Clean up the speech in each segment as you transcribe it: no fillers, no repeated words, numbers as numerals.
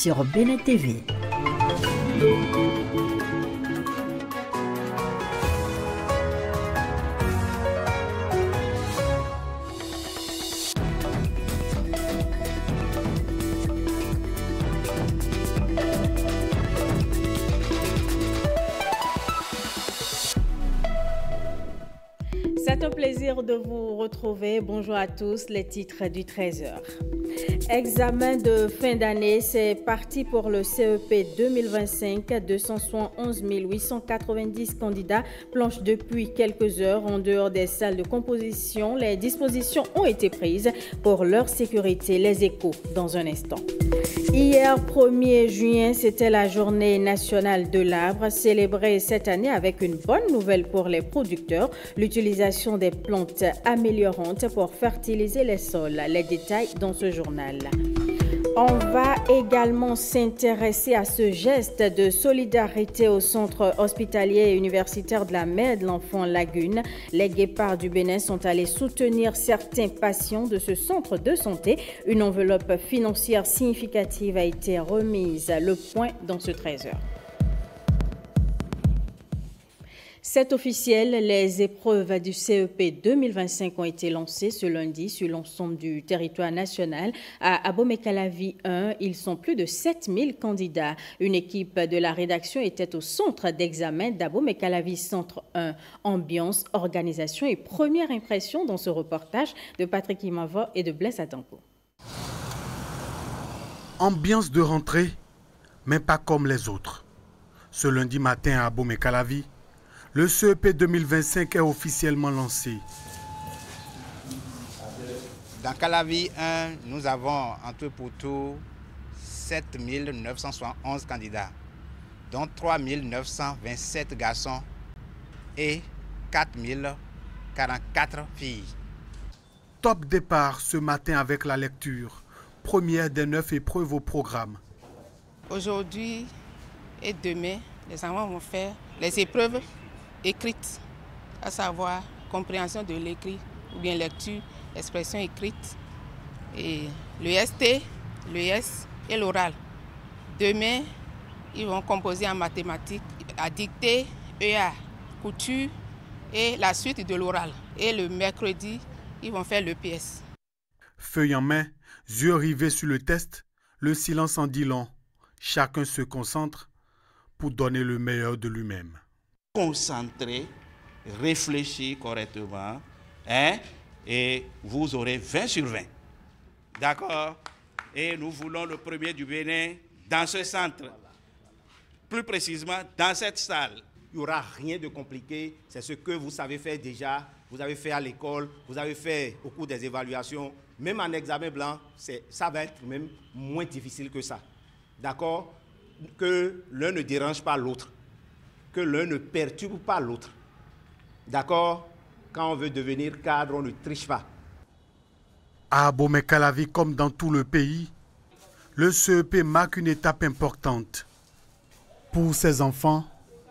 sur Bénin TV. C'est un plaisir de vous retrouver. Bonjour à tous, les titres du 13h. Examen de fin d'année, c'est parti pour le CEP 2025. 271 890 candidats planchent depuis quelques heures en dehors des salles de composition. Les dispositions ont été prises pour leur sécurité. Les échos dans un instant. Hier, 1er juin, c'était la journée nationale de l'arbre, célébrée cette année avec une bonne nouvelle pour les producteurs, l'utilisation des plantes améliorantes pour fertiliser les sols. Les détails dans ce journal. On va également s'intéresser à ce geste de solidarité au centre hospitalier et universitaire de la Mère de l'Enfant Lagune. Les guépards du Bénin sont allés soutenir certains patients de ce centre de santé. Une enveloppe financière significative a été remise. Le point dans ce 13h. C'est officiel, les épreuves du CEP 2025 ont été lancées ce lundi sur l'ensemble du territoire national. À Abomey-Calavi 1, ils sont plus de 7000 candidats. Une équipe de la rédaction était au centre d'examen d'Abomey-Calavi Centre 1. Ambiance, organisation et première impression dans ce reportage de Patrick Imavo et de Blaise Atanko. Ambiance de rentrée, mais pas comme les autres. Ce lundi matin à Abomey-Calavi, le CEP 2025 est officiellement lancé. Dans Calavi 1, nous avons entre pour tout 7 971 candidats, dont 3 927 garçons et 4 044 filles. Top départ ce matin avec la lecture, première des 9 épreuves au programme. Aujourd'hui et demain, les enfants vont faire les épreuves écrites, à savoir compréhension de l'écrit ou bien lecture, expression écrite, et le ST, le S et l'oral. Demain, ils vont composer en mathématiques, à dictée, EA, couture et la suite de l'oral. Et le mercredi, ils vont faire le PS. Feuille en main, yeux rivés sur le test, le silence en dit long. Chacun se concentre pour donner le meilleur de lui-même. Concentré, réfléchis correctement, et vous aurez 20 sur 20. D'accord? Et nous voulons le premier du Bénin dans ce centre. Plus précisément, dans cette salle. Il n'y aura rien de compliqué, c'est ce que vous savez faire déjà, vous avez fait à l'école, vous avez fait au cours des évaluations. Même en examen blanc, ça va être même moins difficile que ça. D'accord? Que l'un ne dérange pas l'autre. Que l'un ne perturbe pas l'autre. D'accord? Quand on veut devenir cadre, on ne triche pas. À Abomey-Calavi, comme dans tout le pays, le CEP marque une étape importante. Pour ces enfants,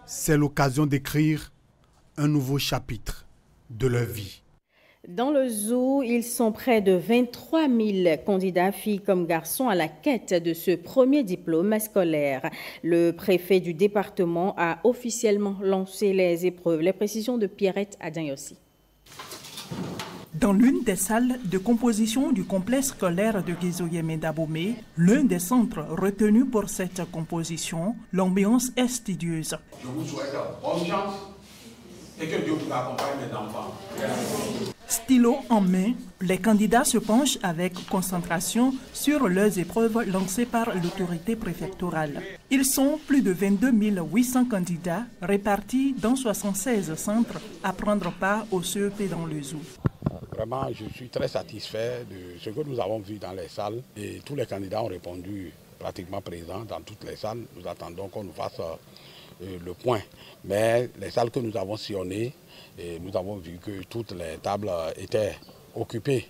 c'est l'occasion d'écrire un nouveau chapitre de leur vie. Dans le zoo, ils sont près de 23 000 candidats, filles comme garçons, à la quête de ce premier diplôme scolaire. Le préfet du département a officiellement lancé les épreuves. Les précisions de Pierrette Adayossi. Dans l'une des salles de composition du complexe scolaire de Guézoyémé d'Abomey, l'un des centres retenus pour cette composition, l'ambiance est studieuse. Je vous souhaite bonne chance et que Dieu vous accompagne, mes enfants. Stylo en main, les candidats se penchent avec concentration sur leurs épreuves lancées par l'autorité préfectorale. Ils sont plus de 22 800 candidats répartis dans 76 centres à prendre part au CEP dans le zoo. Vraiment, je suis très satisfait de ce que nous avons vu dans les salles et tous les candidats ont répondu pratiquement présents dans toutes les salles. Nous attendons qu'on nous fasse le point. Mais les salles que nous avons sillonnées, et nous avons vu que toutes les tables étaient occupées.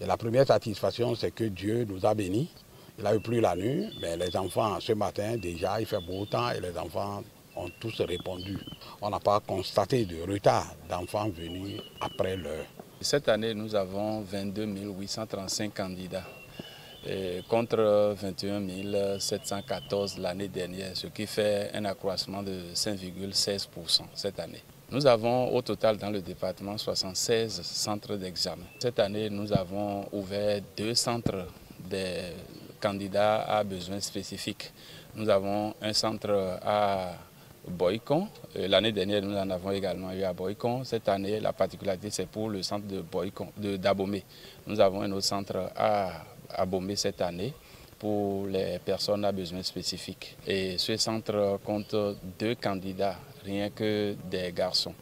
Et la première satisfaction, c'est que Dieu nous a bénis. Il a eu plu la nuit, mais les enfants, ce matin, déjà, il fait beau temps et les enfants ont tous répondu. On n'a pas constaté de retard d'enfants venus après l'heure. Cette année, nous avons 22 835 candidats. contre 21 714 l'année dernière, ce qui fait un accroissement de 5,16% cette année. Nous avons au total dans le département 76 centres d'examen. Cette année, nous avons ouvert 2 centres des candidats à besoins spécifiques. Nous avons un centre à Boycon. L'année dernière, nous en avons également eu à Boycon. Cette année, la particularité, c'est pour le centre de Boycon, d'Abomey. Nous avons un autre centre à Abomey cette année pour les personnes à besoins spécifiques. Et ce centre compte 2 candidats, rien que des garçons.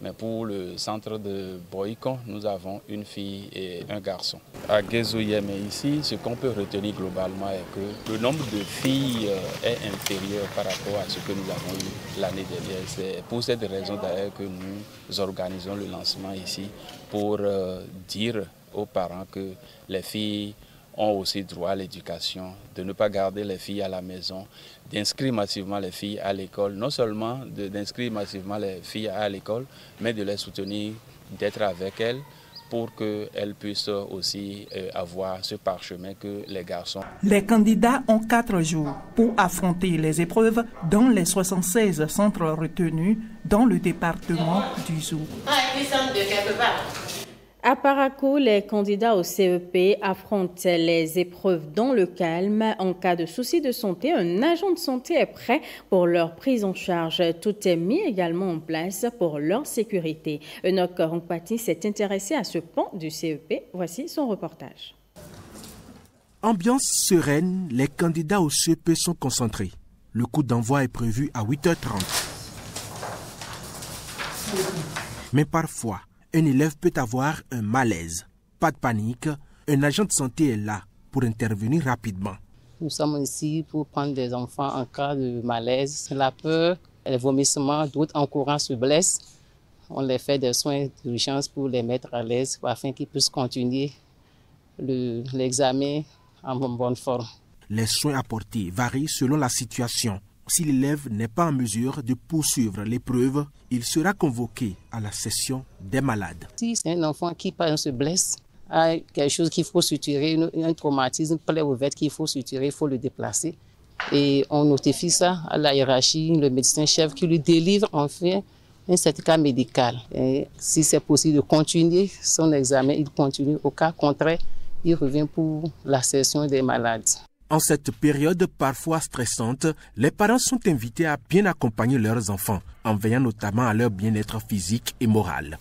Mais pour le centre de Boycon, nous avons une fille et un garçon. À Guézouillem, ici, ce qu'on peut retenir globalement est que le nombre de filles est inférieur par rapport à ce que nous avons eu l'année dernière. C'est pour cette raison d'ailleurs que nous organisons le lancement ici pour dire aux parents que les filles ont aussi droit à l'éducation, de ne pas garder les filles à la maison, d'inscrire massivement les filles à l'école, non seulement d'inscrire massivement les filles à l'école, mais de les soutenir, d'être avec elles pour qu'elles puissent aussi avoir ce parchemin que les garçons. Les candidats ont 4 jours pour affronter les épreuves dans les 76 centres retenus dans le département du Zou. À Parakou, les candidats au CEP affrontent les épreuves dans le calme. En cas de souci de santé, un agent de santé est prêt pour leur prise en charge. Tout est mis également en place pour leur sécurité. Enoch Rongpati s'est intéressé à ce pan du CEP. Voici son reportage. Ambiance sereine, les candidats au CEP sont concentrés. Le coup d'envoi est prévu à 8h30. Mais parfois, un élève peut avoir un malaise. Pas de panique, un agent de santé est là pour intervenir rapidement. Nous sommes ici pour prendre des enfants en cas de malaise, la peur, les vomissements, d'autres en courant se blessent. On les fait des soins d'urgence pour les mettre à l'aise afin qu'ils puissent continuer l'examen en bonne forme. Les soins apportés varient selon la situation. Si l'élève n'est pas en mesure de poursuivre l'épreuve, il sera convoqué à la session des malades. Si c'est un enfant qui par exemple se blesse, a quelque chose qu'il faut suturer, un traumatisme, une plaie ouverte qu'il faut suturer, il faut le déplacer. Et on notifie ça à la hiérarchie, le médecin-chef qui lui délivre enfin un certificat médical. Et si c'est possible de continuer son examen, il continue. Au cas contraire, il revient pour la session des malades. En cette période parfois stressante, les parents sont invités à bien accompagner leurs enfants, en veillant notamment à leur bien-être physique et moral.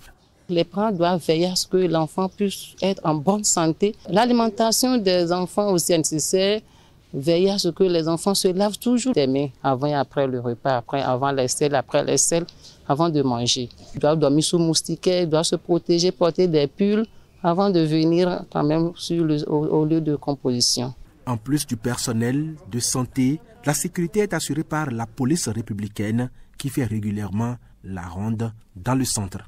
Les parents doivent veiller à ce que l'enfant puisse être en bonne santé. L'alimentation des enfants aussi est nécessaire. Veiller à ce que les enfants se lavent toujours les mains avant et après le repas, avant les selles, après les selles, avant de manger. Ils doivent dormir sous moustiquaire, ils doivent se protéger, porter des pulls avant de venir quand même au lieu de composition. En plus du personnel de santé, la sécurité est assurée par la police républicaine qui fait régulièrement la ronde dans le centre.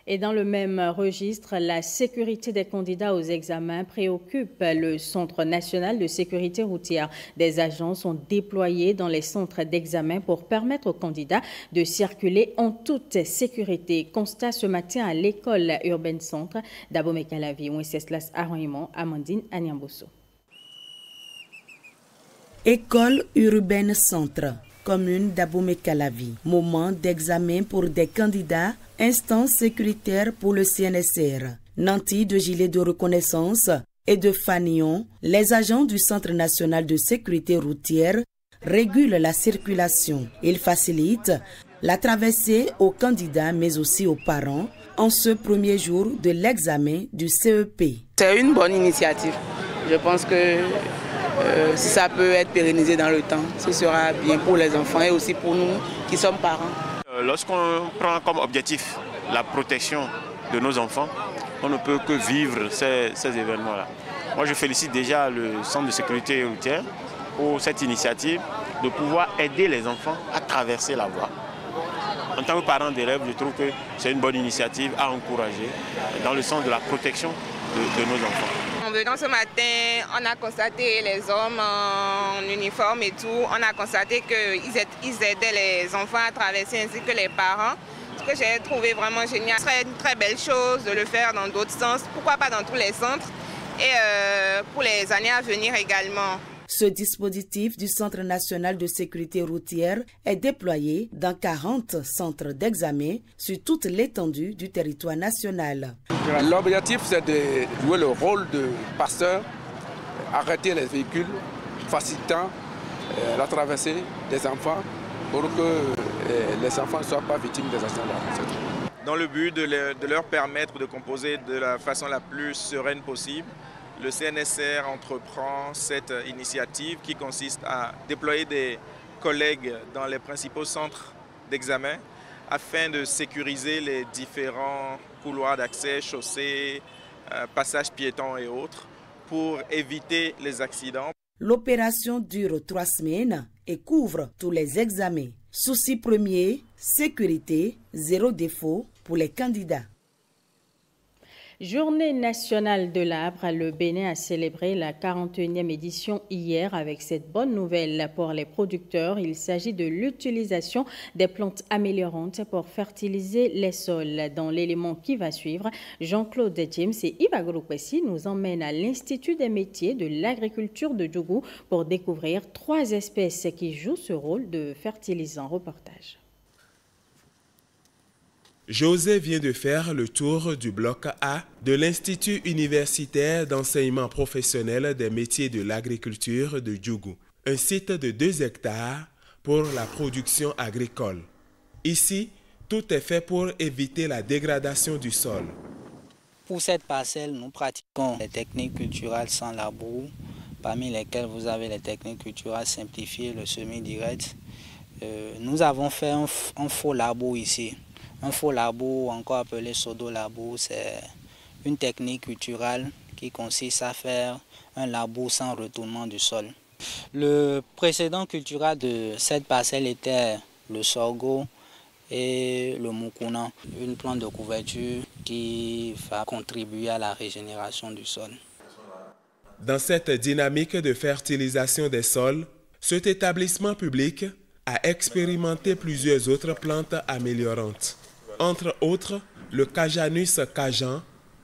Et dans le même registre, la sécurité des candidats aux examens préoccupe le Centre national de sécurité routière. Des agents sont déployés dans les centres d'examen pour permettre aux candidats de circuler en toute sécurité. Constat ce matin à l'école urbaine centre d'Abomey-Calavi. Wenceslas Aroyman, Amandine Anyamboso. École urbaine centre, commune d'Abomey-Calavi. Moment d'examen pour des candidats. Instance sécuritaire pour le CNSR. Nantis de gilets de reconnaissance et de fanions, les agents du Centre national de sécurité routière régulent la circulation. Ils facilitent la traversée aux candidats mais aussi aux parents en ce premier jour de l'examen du CEP. C'est une bonne initiative. Je pense que si ça peut être pérennisé dans le temps, ce sera bien pour les enfants et aussi pour nous qui sommes parents. Lorsqu'on prend comme objectif la protection de nos enfants, on ne peut que vivre ces événements-là. Moi, je félicite déjà le Centre de sécurité routière pour cette initiative de pouvoir aider les enfants à traverser la voie. En tant que parent d'élèves, je trouve que c'est une bonne initiative à encourager dans le sens de la protection de nos enfants. En venant ce matin, on a constaté les hommes en uniforme et tout. On a constaté qu'ils aidaient les enfants à traverser ainsi que les parents. que j'ai trouvé vraiment génial. Ce serait une très belle chose de le faire dans d'autres sens, pourquoi pas dans tous les centres et pour les années à venir également. Ce dispositif du Centre national de sécurité routière est déployé dans 40 centres d'examen sur toute l'étendue du territoire national. L'objectif, c'est de jouer le rôle de passeur, arrêter les véhicules, facilitant la traversée des enfants pour que les enfants ne soient pas victimes des accidents. Dans le but de leur permettre de composer de la façon la plus sereine possible, le CNSR entreprend cette initiative qui consiste à déployer des collègues dans les principaux centres d'examen afin de sécuriser les différents couloirs d'accès, chaussées, passages piétons et autres pour éviter les accidents. L'opération dure 3 semaines et couvre tous les examens. Souci premier, sécurité, 0 défaut pour les candidats. Journée nationale de l'arbre, le Bénin a célébré la 41e édition hier avec cette bonne nouvelle pour les producteurs. Il s'agit de l'utilisation des plantes améliorantes pour fertiliser les sols. Dans l'élément qui va suivre, Jean-Claude James et Iba Groupessi nous emmènent à l'Institut des métiers de l'agriculture de Djougou pour découvrir 3 espèces qui jouent ce rôle de fertilisant. Reportage. José vient de faire le tour du bloc A de l'Institut universitaire d'enseignement professionnel des métiers de l'agriculture de Djougou, un site de 2 hectares pour la production agricole. Ici, tout est fait pour éviter la dégradation du sol. Pour cette parcelle, nous pratiquons les techniques culturales sans labour, parmi lesquelles vous avez les techniques culturales simplifiées, le semi-direct. Nous avons fait un faux labour ici. Un faux labour, encore appelé pseudo-labour, c'est une technique culturelle qui consiste à faire un labour sans retournement du sol. Le précédent cultural de cette parcelle était le sorgho et le mukuna, une plante de couverture qui va contribuer à la régénération du sol. Dans cette dynamique de fertilisation des sols, cet établissement public a expérimenté plusieurs autres plantes améliorantes. Entre autres, le Cajanus cajan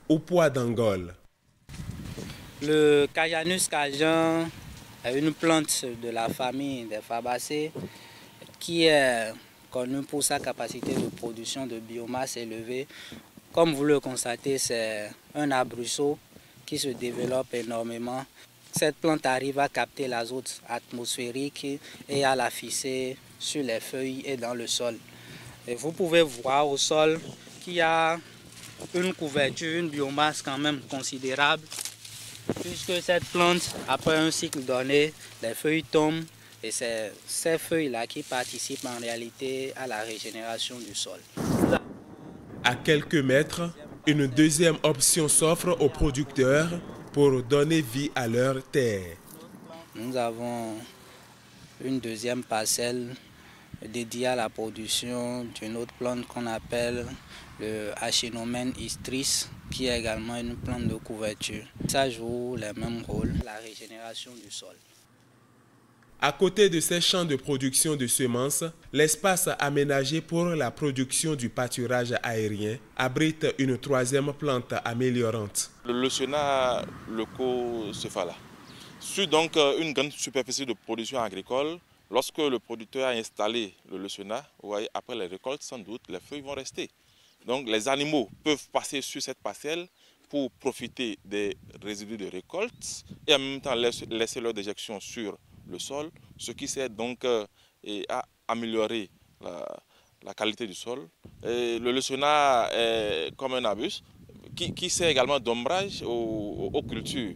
au pois d'Angole. Le Cajanus cajan est une plante de la famille des fabacées qui est connue pour sa capacité de production de biomasse élevée. Comme vous le constatez, c'est un arbrisseau qui se développe énormément. Cette plante arrive à capter l'azote atmosphérique et à la fisser sur les feuilles et dans le sol. Et vous pouvez voir au sol qu'il y a une couverture, une biomasse quand même considérable, puisque cette plante, après un cycle donné, les feuilles tombent et c'est ces feuilles-là qui participent en réalité à la régénération du sol. À quelques mètres, une deuxième option s'offre aux producteurs pour donner vie à leur terre. Nous avons une deuxième parcelle dédié à la production d'une autre plante qu'on appelle le Achinomène istris, qui est également une plante de couverture. Ça joue les mêmes rôles, la régénération du sol. À côté de ces champs de production de semences, l'espace aménagé pour la production du pâturage aérien abrite une 3e plante améliorante. Le Leucaena leucocephala. Sur donc une grande superficie de production agricole, lorsque le producteur a installé le Leucaena, vous voyez, après les récoltes, sans doute, les feuilles vont rester. Donc les animaux peuvent passer sur cette parcelle pour profiter des résidus de récolte et en même temps laisser leur déjection sur le sol, ce qui sert donc à améliorer la qualité du sol. Et le Leucaena est comme un arbuste qui sert également d'ombrage aux cultures.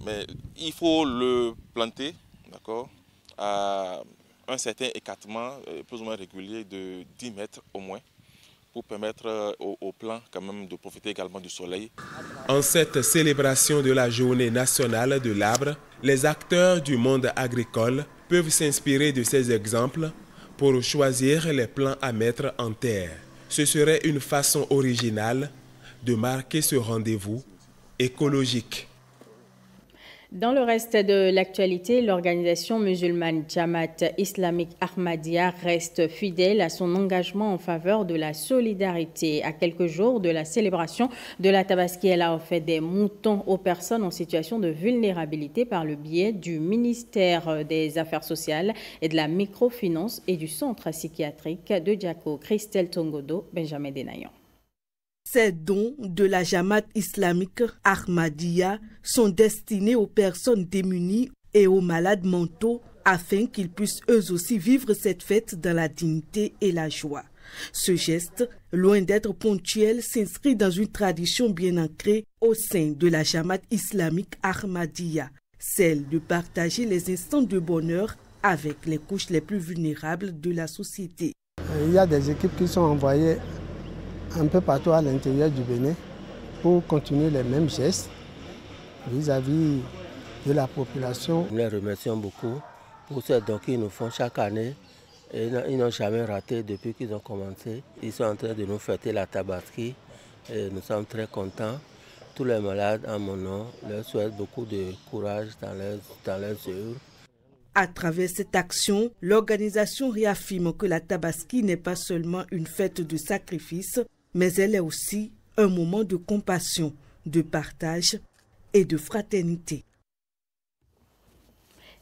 Mais il faut le planter, d'accord, à un certain écartement, plus ou moins régulier, de 10 mètres au moins, pour permettre aux plants quand même de profiter également du soleil. En cette célébration de la Journée nationale de l'arbre, les acteurs du monde agricole peuvent s'inspirer de ces exemples pour choisir les plants à mettre en terre. Ce serait une façon originale de marquer ce rendez-vous écologique. Dans le reste de l'actualité, l'organisation musulmane Jamaat islamique Ahmadiyya reste fidèle à son engagement en faveur de la solidarité. À quelques jours de la célébration de la Tabaski, elle a offert des moutons aux personnes en situation de vulnérabilité par le biais du ministère des Affaires sociales et de la microfinance et du centre psychiatrique de Djako. Christelle Tongodo, Benjamin Denayan. Ces dons de la Jamaat islamique Ahmadiyya sont destinés aux personnes démunies et aux malades mentaux afin qu'ils puissent eux aussi vivre cette fête dans la dignité et la joie. Ce geste, loin d'être ponctuel, s'inscrit dans une tradition bien ancrée au sein de la Jamaat islamique Ahmadiyya, celle de partager les instants de bonheur avec les couches les plus vulnérables de la société. Il y a des équipes qui sont envoyées un peu partout à l'intérieur du Bénin pour continuer les mêmes gestes vis-à-vis de la population. Nous les remercions beaucoup pour ces dons qu'ils nous font chaque année. Et ils n'ont jamais raté depuis qu'ils ont commencé. Ils sont en train de nous fêter la Tabaski et nous sommes très contents. Tous les malades, en mon nom, leur souhaitent beaucoup de courage dans leurs œuvres. À travers cette action, l'organisation réaffirme que la Tabaski n'est pas seulement une fête de sacrifice, mais elle est aussi un moment de compassion, de partage et de fraternité.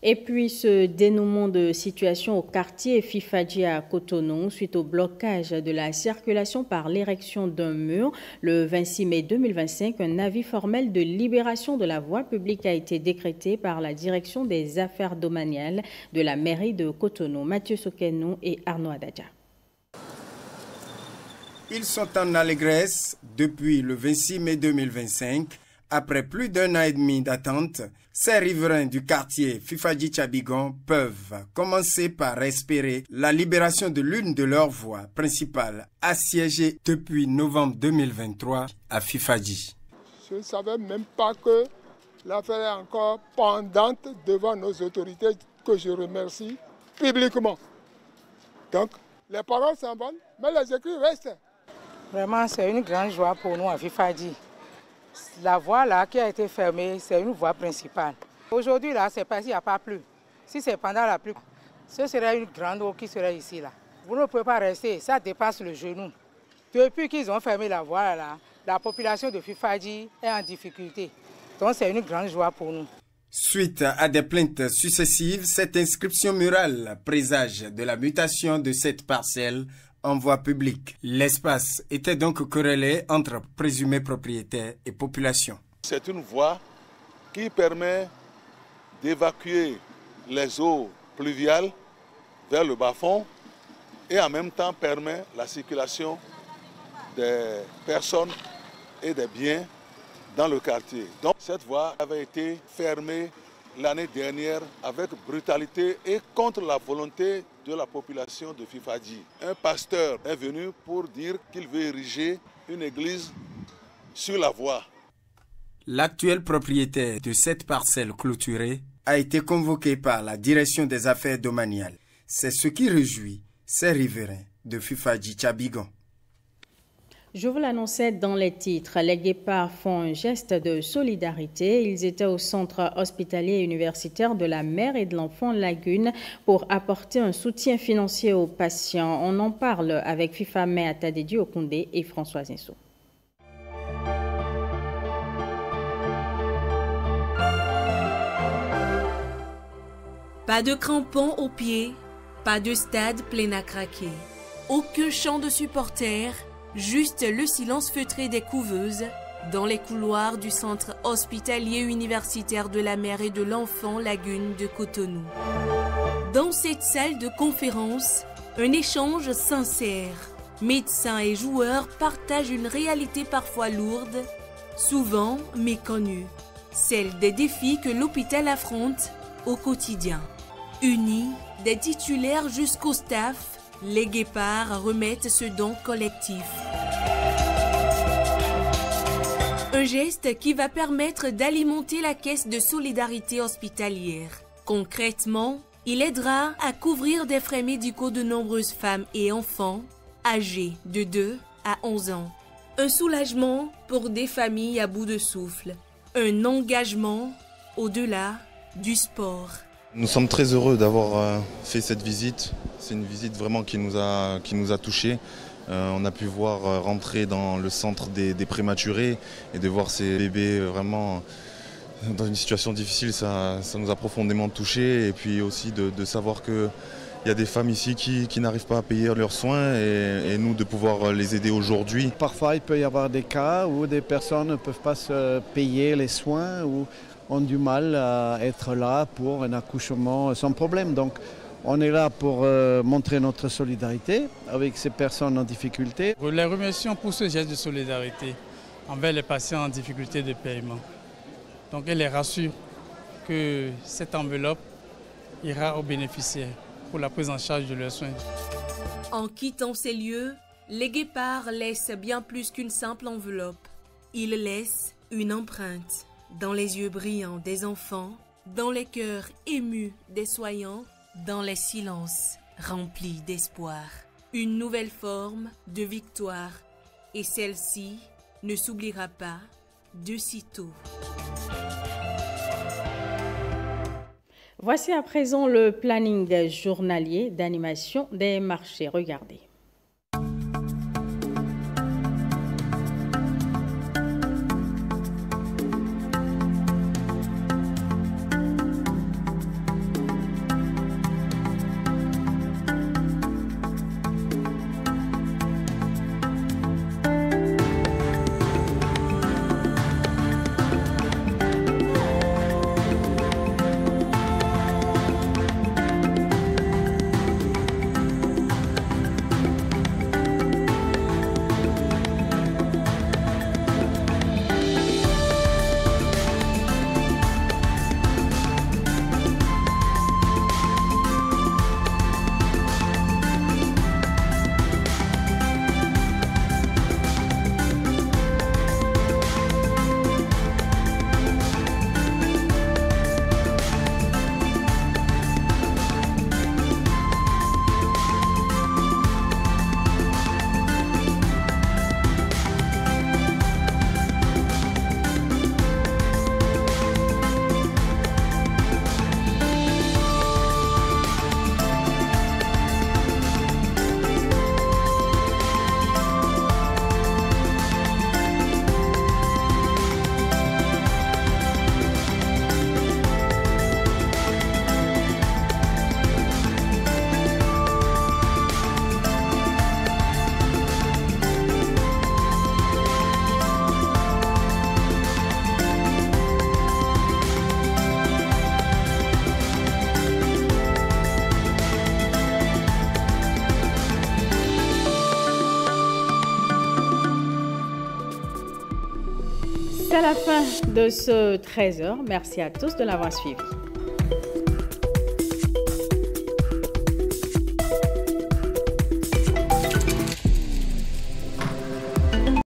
Et puis ce dénouement de situation au quartier Fifadji à Cotonou suite au blocage de la circulation par l'érection d'un mur. Le 26 mai 2025, un avis formel de libération de la voie publique a été décrété par la direction des affaires domaniales de la mairie de Cotonou. Mathieu Sokenou et Arnaud Adadja. Ils sont en allégresse depuis le 26 mai 2025. Après plus d'un an et demi d'attente, ces riverains du quartier Fifadji-Tchabigon peuvent commencer par espérer la libération de l'une de leurs voies principales assiégées depuis novembre 2023 à Fifadji. Je ne savais même pas que l'affaire est encore pendante devant nos autorités que je remercie publiquement. Donc, les paroles s'envolent, mais les écrits restent. Vraiment, c'est une grande joie pour nous à Fifadji. La voie là qui a été fermée, c'est une voie principale. Aujourd'hui, là, c'est pas s'il n'y a pas plu. Si c'est pendant la pluie, ce serait une grande eau qui serait ici. Là. Vous ne pouvez pas rester, ça dépasse le genou. Depuis qu'ils ont fermé la voie là, la population de Fifadji est en difficulté. Donc c'est une grande joie pour nous. Suite à des plaintes successives, cette inscription murale présage de la mutation de cette parcelle en voie publique. L'espace était donc querellé entre présumés propriétaires et population. C'est une voie qui permet d'évacuer les eaux pluviales vers le bas-fond et en même temps permet la circulation des personnes et des biens dans le quartier. Donc cette voie avait été fermée l'année dernière avec brutalité et contre la volonté de la population de Fifadji. Un pasteur est venu pour dire qu'il veut ériger une église sur la voie. L'actuel propriétaire de cette parcelle clôturée a été convoqué par la direction des affaires domaniales. C'est ce qui réjouit ces riverains de Fifadji-Tchabigon. Je vous l'annonçais dans les titres, les guépards font un geste de solidarité. Ils étaient au centre hospitalier et universitaire de la mère et de l'enfant Lagune pour apporter un soutien financier aux patients. On en parle avec Fifamé Atadedi Okundé et Françoise Nso. Pas de crampons aux pieds, pas de stade plein à craquer, aucun chant de supporters, juste le silence feutré des couveuses dans les couloirs du centre hospitalier universitaire de la mère et de l'enfant Lagune de Cotonou. Dans cette salle de conférence, un échange sincère. Médecins et joueurs partagent une réalité parfois lourde, souvent méconnue, celle des défis que l'hôpital affronte au quotidien. Unis, des titulaires jusqu'au staff, les guépards remettent ce don collectif. Un geste qui va permettre d'alimenter la caisse de solidarité hospitalière. Concrètement, il aidera à couvrir des frais médicaux de nombreuses femmes et enfants âgés de 2 à 11 ans. Un soulagement pour des familles à bout de souffle. Un engagement au-delà du sport. Nous sommes très heureux d'avoir fait cette visite. C'est une visite vraiment qui nous a touchés. On a pu voir rentrer dans le centre des prématurés et de voir ces bébés vraiment dans une situation difficile, ça nous a profondément touchés. Et puis aussi de savoir qu'il y a des femmes ici qui n'arrivent pas à payer leurs soins et nous de pouvoir les aider aujourd'hui. Parfois il peut y avoir des cas où des personnes ne peuvent pas se payer les soins ou ont du mal à être là pour un accouchement sans problème. Donc on est là pour montrer notre solidarité avec ces personnes en difficulté. Nous les remercions pour ce geste de solidarité envers les patients en difficulté de paiement. Donc elle les rassure que cette enveloppe ira aux bénéficiaires pour la prise en charge de leurs soins. En quittant ces lieux, les guépards laissent bien plus qu'une simple enveloppe. Ils laissent une empreinte dans les yeux brillants des enfants, dans les cœurs émus des soignants, dans les silences remplis d'espoir. Une nouvelle forme de victoire, et celle-ci ne s'oubliera pas de sitôt. Voici à présent le planning journalier d'animation des marchés. Regardez. C'est la fin de ce 13h. Merci à tous de l'avoir suivi.